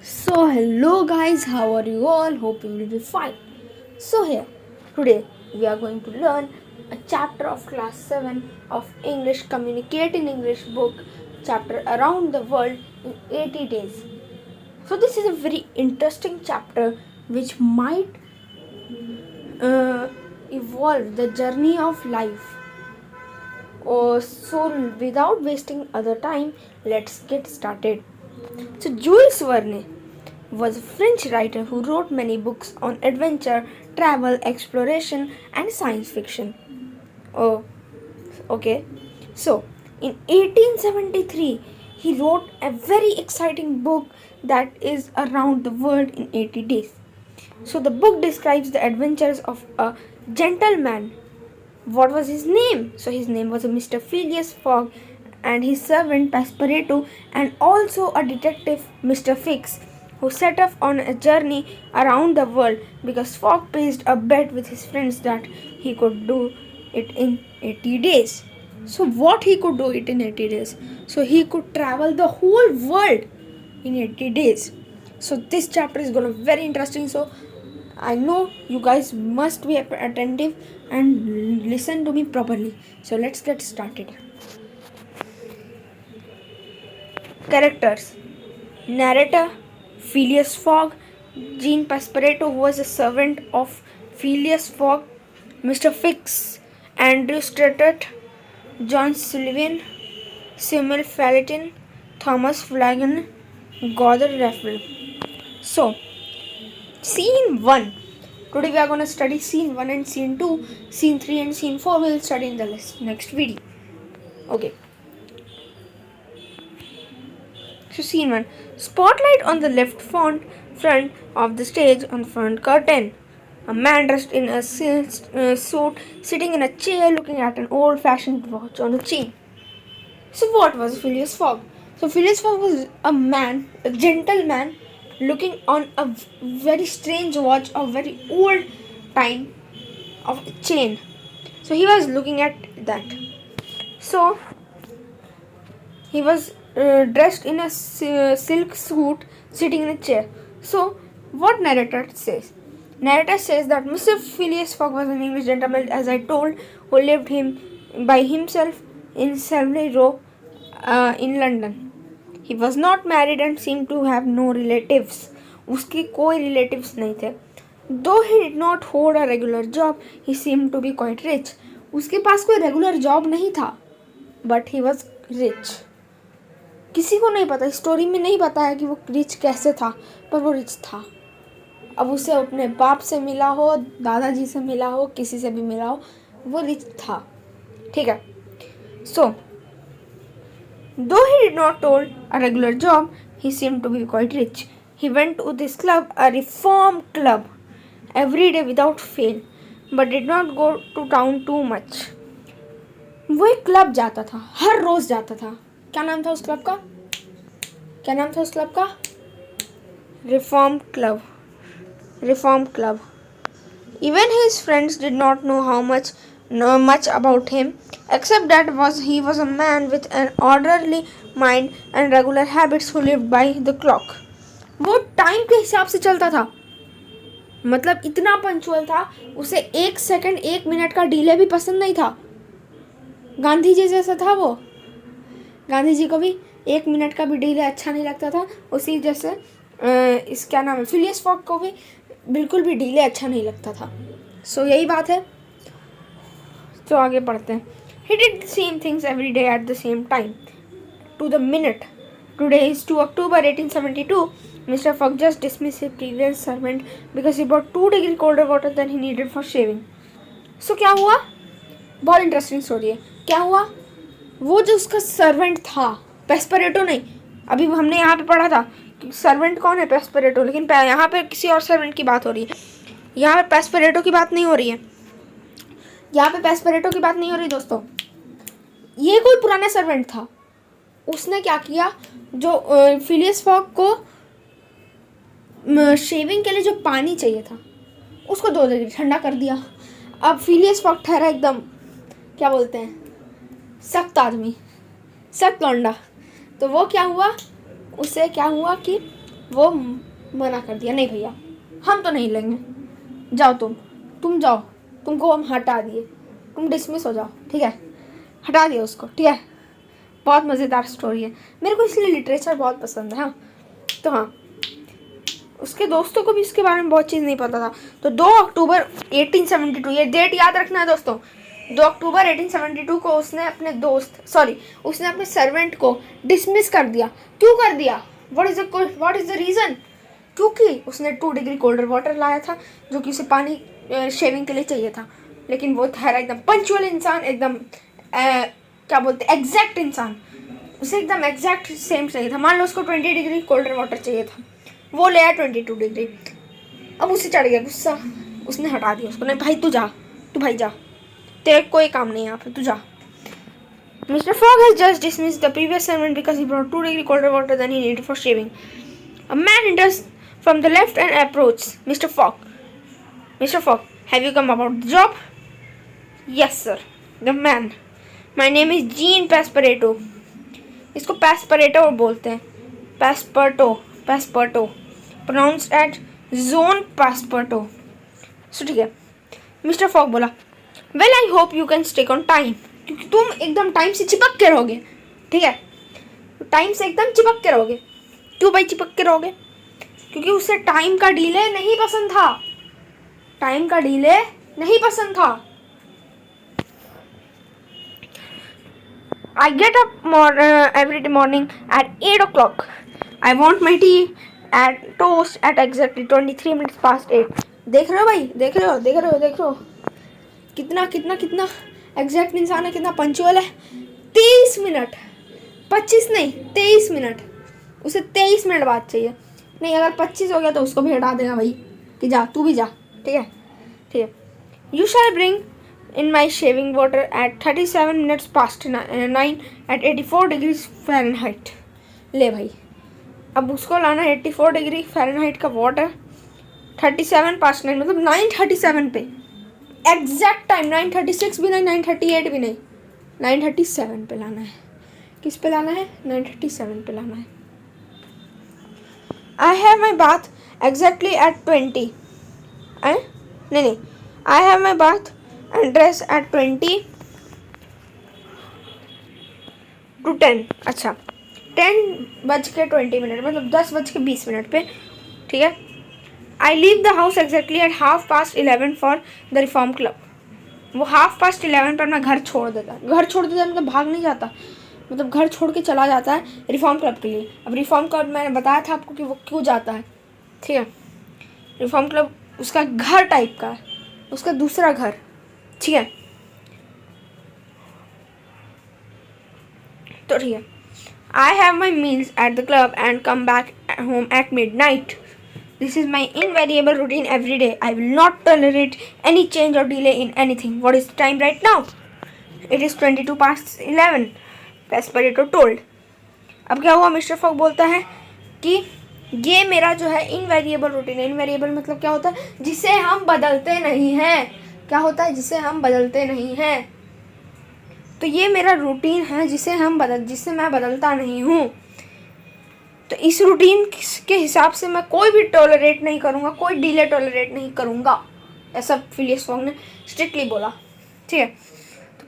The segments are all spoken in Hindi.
So hello guys, how are you all? Hope you will be fine. So here, today we are going to learn a chapter of class 7 of English Communicate in English book, chapter Around the World in 80 Days. So this is a very interesting chapter which might evolve the journey of life. So without wasting other time, let's get started. So Jules Verne was a French writer who wrote many books on adventure, travel, exploration, and science fiction. Oh, okay. So, in 1873, he wrote a very exciting book that is Around the World in 80 Days. So, the book describes the adventures of a gentleman. What was his name? So, his name was Mr. Phileas Fogg, and his servant Passepartout, and also a detective, Mr. Fix, who set off on a journey around the world because Fogg placed a bet with his friends that he could do it in 80 days. So, what he could do it in 80 days? So, he could travel the whole world in 80 days. So, this chapter is going to be very interesting. So, I know you guys must be attentive and listen to me properly. So, let's get started. Characters: narrator Phileas Fogg, Jean Passepartout, who was a servant of Phileas Fogg, Mr. Fix, Andrew Stuart, John Sullivan, Samuel Fallotin, Thomas Flanagan, Gordon Raffle. So, scene 1. Today we are going to study scene 1 and scene 2. Scene 3 and scene 4 we will study in the next video. Okay. So scene 1. Spotlight on the left front of the stage on front curtain. A man dressed in a silk suit sitting in a chair looking at an old-fashioned watch on a chain. So what was Phileas Fogg? So Phileas Fogg was a gentleman looking on a very strange watch of very old time of a chain. So he was looking at that. So he was dressed in a silk suit sitting in a chair. So, what narrator says? Narrator says that Mr. Phileas Fogg was an English gentleman, as I told, who lived by himself in Savile Row in London. He was not married and seemed to have no relatives. उसके कोई relatives नहीं थे. Though he did not hold a regular job, he seemed to be quite rich. उसके पास कोई regular job नहीं था, but he was rich. किसी को नहीं पता, स्टोरी में नहीं बताया कि वो रिच कैसे था, पर वो रिच था. अब उसे अपने बाप से मिला हो, दादाजी से मिला हो, किसी से भी मिला हो, वो रिच था. ठीक है. सो though he did not hold a regular job, he seemed to be quite rich. He went to this club, a reform club, every day without fail, but did not go to town too much. वो एक क्लब जाता था, हर रोज जाता था. क्या नाम था उस क्लब का? क्या नाम था उस क्लब का? Reform club. Even his friends did not know much about him, except that he was a man with an orderly mind and regular habits who lived by the clock. वो टाइम के हिसाब से चलता था, मतलब इतना पंचुअल था, उसे 1 सेकंड 1 मिनट का डिले भी पसंद नहीं था. गांधी जी जैसा था वो. गांधी जी को भी 1 मिनट का भी डिले अच्छा नहीं लगता था. उसी जैसे इस क्या नाम है, फिलियस फॉग को भी बिल्कुल भी डिले अच्छा नहीं लगता था. सो यही बात है. तो आगे पढ़ते हैं. He did the same things every day at the same time, to the minute. Today is 2 October 1872. Mr. Fogg just dismissed his previous servant because he brought 2 degrees colder water than he needed for shaving. So क्या हुआ? बहुत इंटरेस्टिंग स्टोरी है. क्या हुआ? वो जो उसका सर्वेंट था, पेस्परेटो नहीं, अभी हमने यहाँ पे पढ़ा था कि सर्वेंट कौन है, पेस्परेटो, लेकिन यहाँ पे किसी और सर्वेंट की बात हो रही है. यहाँ पे पेस्परेटो की बात नहीं हो रही है. यहाँ पे पेस्परेटो की बात नहीं हो रही दोस्तों. ये कोई पुराना सर्वेंट था. उसने क्या किया, जो फिलियस फॉग को शेविंग के लिए जो पानी चाहिए था उसको 2 डिग्री ठंडा कर दिया. अब फिलियस फॉग ठहरा एकदम, क्या बोलते हैं, सख्त आदमी, सख्त लौंडा. तो वो क्या हुआ, उसे क्या हुआ कि वो मना कर दिया, नहीं भैया हम तो नहीं लेंगे, जाओ तुम जाओ, तुमको हम हटा दिए, तुम डिसमिस हो जाओ, ठीक है, हटा दिया उसको, ठीक है। बहुत मज़ेदार स्टोरी है, मेरे को इसलिए लिटरेचर बहुत पसंद है। हाँ तो हाँ, उसके दोस्तों को भी इसके बारे में बहुत चीज़ नहीं पता था। तो 2 अक्टूबर 1872, ये डेट याद रखना है दोस्तों, 2 अक्टूबर 1872 को उसने अपने सर्वेंट को डिसमिस कर दिया। क्यों कर दिया? What is the reason? क्योंकि उसने 2 डिग्री कोल्डर वाटर लाया था, जो कि उसे पानी शेविंग के लिए चाहिए था। लेकिन वो था एकदम पंचुअल इंसान, एकदम क्या बोलते एग्जैक्ट इंसान, उसे एकदम एग्जैक्ट सेम चाहिए था। मान लो उसको 20 डिग्री कोल्डर वाटर चाहिए था, वो ले आया 22 डिग्री। अब उसे चढ़ गया गुस्सा, उसने हटा दिया उसको, नहीं भाई तू भाई जा, तेरे कोई काम नहीं है यहाँ पे, तू जा। Mr. Fogg has just dismissed the previous servant because he brought 2 degree colder water than he needed for shaving. A man enters from the left and approaches Mr. Fogg. Mr. Fogg, have you come about the job? Yes, sir. The man. My name is Jean Passepartout. इसको पैसपरेटो बोलते हैं, पैसपर्टो प्रोनाउंस्ड एट जोन पैसपर्टो। सो ठीक है, मिस्टर फॉग बोला, well I hope you can stick on time, क्योंकि तुम एकदम टाइम से चिपक के रहोगे, ठीक है, टाइम से एकदम चिपक के रहोगे। क्यों भाई चिपक के रहोगे? क्योंकि उसे टाइम का डिले नहीं पसंद था, टाइम का डिले नहीं पसंद था। I get up every morning at 8 o'clock. I want my tea at toast at exactly 23 minutes past 8. देख रहे हो भाई, देख रहे हो कितना कितना कितना एग्जैक्ट इंसान है, कितना पंचुअल है। 23 मिनट, 25 नहीं 23 मिनट, उसे 23 मिनट बाद चाहिए। नहीं अगर 25 हो गया तो उसको भी हटा देना भाई, कि जा तू भी जा, ठीक है। You shall bring in my shaving water at 37 minutes past 9 at 84 degrees Fahrenheit. ले भाई, अब उसको लाना 84 डिग्री फ़ारेनहाइट का वाटर 37 past 9, मतलब 9:37 पे एग्जैक्ट टाइम, 9:36 भी नहीं, 9:38 भी नहीं, 9:37 पे लाना है। किस पे लाना है? 9:37 पे लाना है। I have my bath exactly at 20. नहीं I have my bath and dress at 20 to 10. अच्छा 10:20 मतलब 10:20 पे, ठीक है। I leave the house exactly at 11:30 for the reform club. वो 11:30 पर अपना घर छोड़ देता है, मतलब भाग नहीं जाता, मतलब घर छोड़ के चला जाता है रिफॉर्म क्लब के लिए। अब रिफॉर्म क्लब मैंने बताया था आपको कि वो क्यों जाता है, ठीक है। रिफॉर्म क्लब उसका घर टाइप का है, उसका दूसरा घर, ठीक है। तो ठीक है, I have my meals at the club and come back home at midnight. This is my invariable routine every day. I will not tolerate any change or delay in anything. What is the time right now? It is 22 past 11. Passepartout told. अब क्या हुआ? मिस्टर फॉग बोलता है कि ये मेरा जो है इनवेरिएबल रूटीन है। इनवेरिएबल मतलब क्या होता है? जिसे हम बदलते नहीं हैं। क्या होता है? जिसे हम बदलते नहीं हैं। तो ये मेरा रूटीन है जिसे मैं बदलता नहीं हूँ। तो इस रूटीन के हिसाब से मैं कोई भी टॉलरेट नहीं करूँगा, कोई डिले टॉलरेट नहीं करूँगा, ऐसा फिलियस फॉग ने स्ट्रिक्टली बोला, ठीक है। तो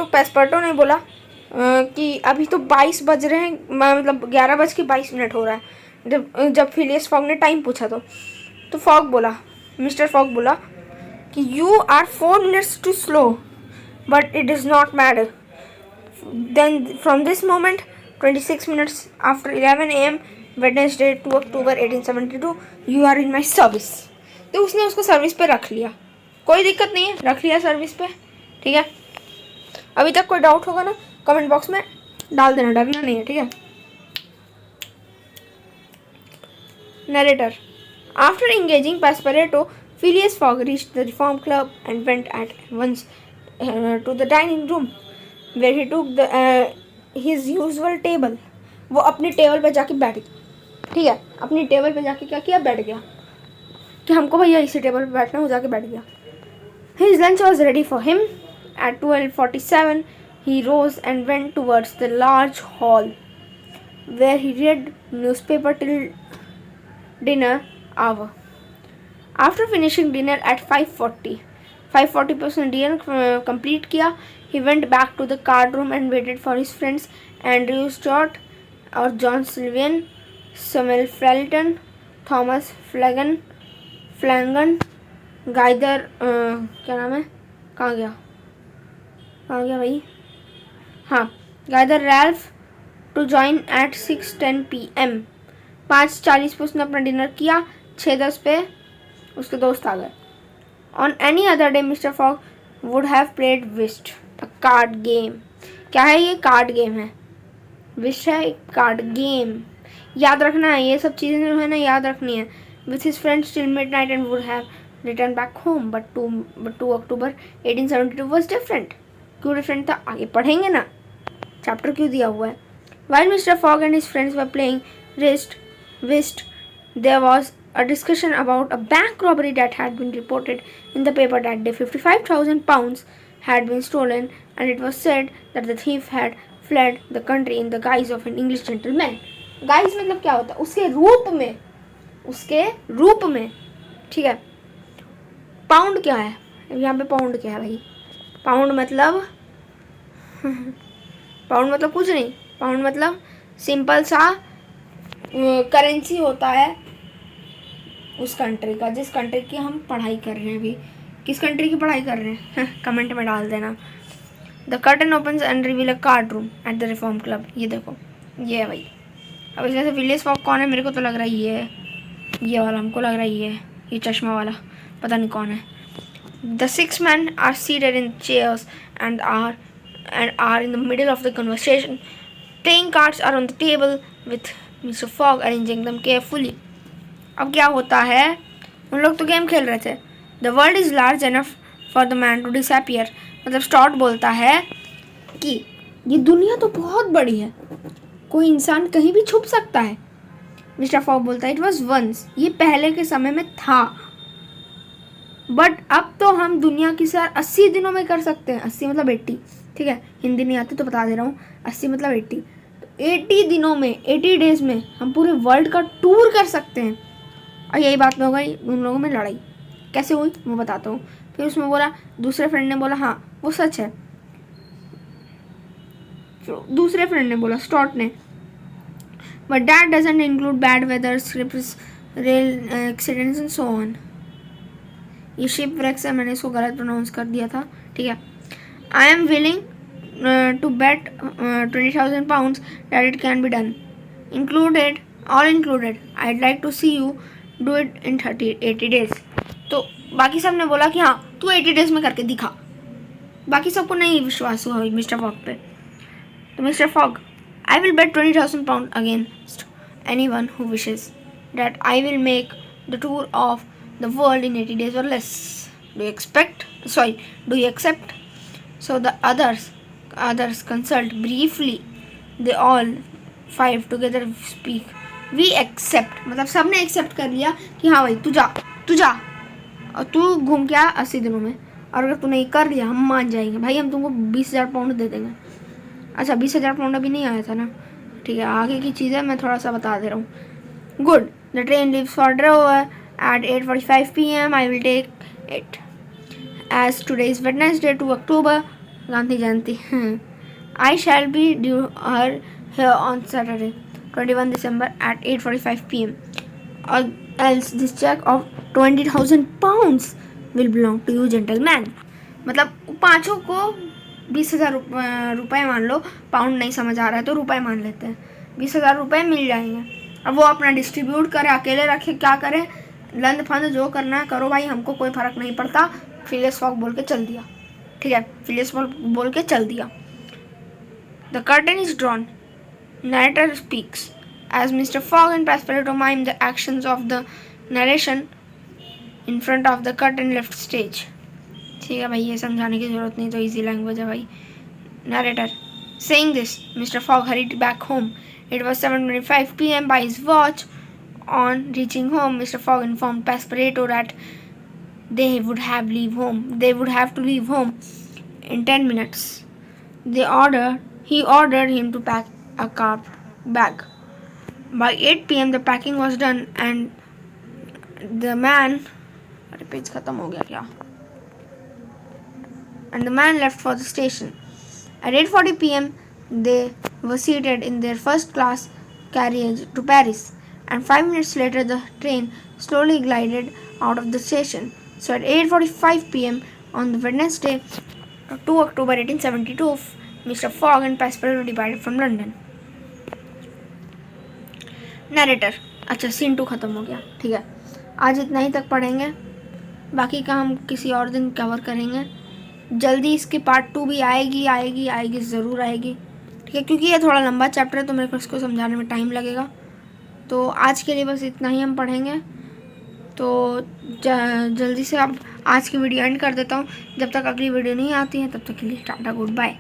पैसपर्टो ने बोला कि अभी तो 22 बज रहे हैं, मतलब 11:22 हो रहा है जब फिलियस फॉग ने टाइम पूछा। तो मिस्टर फॉग बोला कि you are 4 minutes too slow, but it does not matter. Then from this moment 26 minutes after 11 a.m. Wednesday 2 October 1872 you are in my service. तो उसने उसको सर्विस पे रख लिया, कोई दिक्कत नहीं है, रख लिया सर्विस पे, ठीक है। अभी तक कोई डाउट होगा ना कमेंट बॉक्स में डाल देना, डरना नहीं है, ठीक है। Narrator, after engaging Passepartout, Phileas Fogg reached the Reform Club and went at once to the dining room where he took his usual table. वो अपनी टेबल पे जाके बैठ गया, ठीक है। अपनी टेबल पे जाके क्या किया? बैठ गया कि हमको भैया इसी टेबल पे बैठना है, वो जाके बैठ गया। His lunch was ready for him. At 12:47 he rose and went towards the large hall where he read newspaper till dinner hour. After finishing dinner at 5:40 पे उसने डिनर कंप्लीट किया. He went back to the card room and waited for his friends Andrew Stott और John Sylvian, Samuel Felton, Thomas Flanagan, Gauthier क्या नाम है, कहाँ गया भाई, हाँ, Gauthier Ralph to join at 6:10 PM. 5:40 पे उसने अपना डिनर किया. 6:10 पे उसके दोस्त आ गए. On any other day Mr Fogg would have played whist, a card game. क्या है ये? कार्ड गेम है. विस्ट है एक कार्ड गेम. याद रखना है, ये सब चीज़ें जो है ना याद रखनी है. With his friends till midnight and would have return back home, but 2 October 1872 was different. क्यों डिफरेंट था? आगे पढ़ेंगे ना, चैप्टर क्यों दिया हुआ है. While Mr. Fogg and his friends were playing whist, there was a discussion about a bank robbery that had been reported in the paper that day. 55,000 pounds had been stolen, and it was said that the thief had fled the country in the guise of an English gentleman. Guise मतलब क्या होता है? उसके रूप में. ठीक है. पाउंड क्या है? यहाँ पे पाउंड क्या है भाई? पाउंड मतलब कुछ नहीं. पाउंड मतलब सिंपल सा करेंसी होता है उस कंट्री का, जिस कंट्री की हम पढ़ाई कर रहे हैं. अभी किस कंट्री की पढ़ाई कर रहे हैं कमेंट में डाल देना. The curtain opens and reveal a card room at the reform club. ये देखो, ये है भाई. अब इसमें से फिलियस फॉग कौन है? मेरे को तो लग रहा है ये वाला. हमको लग रहा है ये चश्मा वाला, पता नहीं कौन है. The 6 men are seated in chairs and are in the middle of the conversation. Playing cards are on the table with Mr. Fogg arranging them carefully. अब क्या होता है? उन लोग तो गेम खेल रहे थे. The world is large enough for the man to disappear. मतलब स्टॉट बोलता है कि ये दुनिया तो बहुत बड़ी है, कोई इंसान कहीं भी छुप सकता है. मिस्टर फॉग बोलता है इट वॉज वंस, ये पहले के समय में था, बट अब तो हम दुनिया की सैर 80 दिनों में कर सकते हैं. 80 मतलब 80. ठीक है, हिंदी नहीं आती तो बता दे रहा हूँ. 80 मतलब 80. 80 दिनों में, 80 डेज में हम पूरे वर्ल्ड का टूर कर सकते हैं. और यही बात में हो गई उन लोगों में लड़ाई. कैसे हुई वो बताता हूँ. फिर उसमें बोला, दूसरे फ्रेंड ने बोला हाँ वो सच है. दूसरे फ्रेंड ने बोला, स्टॉट ने, but that doesn't include bad weather, slips, rail accidents and so on. ये शिप वृक्ष है, मैंने इसको गलत प्रोनाउंस कर दिया था. ठीक है. I am willing to bet 20,000 pounds that it can be done. All included. I'd like to see you do it in 80 days. तो बाकी सब ने बोला कि हाँ तू 80 डेज में करके दिखा. बाकी सबको नहीं विश्वास हुआ मिस्टर फॉग पे. तो mister fog, I will bet 20,000 pounds against anyone who wishes that I will make the tour of the world in 80 days or less. Do you accept? So the others consult briefly. They all 5 together speak. We accept. मतलब सबने एक्सेप्ट कर लिया कि हाँ भाई तू जा और तू घूम के आ 80 दिनों में. और अगर तू नहीं कर लिया हम मान जाएंगे भाई, हम तुमको 20,000 पाउंड दे देंगे. अच्छा 20,000 पाउंड अभी नहीं आया था ना. ठीक है, आगे की चीज़ है, मैं थोड़ा सा बता दे रहा हूँ. Good. The train leaves for drawer at 8:45 PM. I will take it. As today is Wednesday, 2 October, Gandhi Jayanti. I shall be due her here on Saturday, 21 December at 8:45 PM. Or else this check of 20,000 pounds will belong to you, gentleman. मतलब पाँचों को 20,000 रुपये मान लो. पाउंड नहीं समझ आ रहा है तो रुपए मान लेते हैं. 20,000 रुपये मिल जाएंगे. अब वो अपना डिस्ट्रीब्यूट करे, अकेले रखे, क्या करे, लंद फंद जो करना है करो भाई, हमको कोई फ़र्क नहीं पड़ता. फिलियस फॉग बोल के चल दिया. ठीक है, फिलियस फॉग बोल के चल दिया. The curtain is drawn. Narrator speaks as Mr Fogg and Passepartout mime the actions of the narration in front of the curtain left stage. ठीक है भाई, ये समझाने की ज़रूरत नहीं, तो ईजी लैंग्वेज है भाई. Narrator saying this, Mr. Fogg hurried back home. It was 7:25 PM by his watch. On reaching home, Mr. Fogg informed Passepartout that they would have to leave home in 10 minutes. He ordered him to pack a carpet bag. By 8 PM, the packing was done, and the man, अरे पेज खत्म हो गया क्या? And the man left for the station. At 8:40 p.m., they were seated in their first class carriage to Paris, and 5 minutes later, the train slowly glided out of the station. So, at 8:45 p.m. on the Wednesday, 2 October 1872, Mr. Fogg and Passepartout departed from London. Narrator, अच्छा सीन 2 ख़त्म हो गया, ठीक है। आज इतना ही तक पढ़ेंगे, बाकी का हम किसी और दिन कवर करेंगे। जल्दी इसकी पार्ट 2 भी आएगी ज़रूर आएगी, ठीक है, क्योंकि ये थोड़ा लंबा चैप्टर है तो मेरे को इसको समझाने में टाइम लगेगा। तो आज के लिए बस इतना ही हम पढ़ेंगे। तो जल्दी से अब आज की वीडियो एंड कर देता हूँ। जब तक अगली वीडियो नहीं आती है तब तक के लिए टाटा, गुड बाय।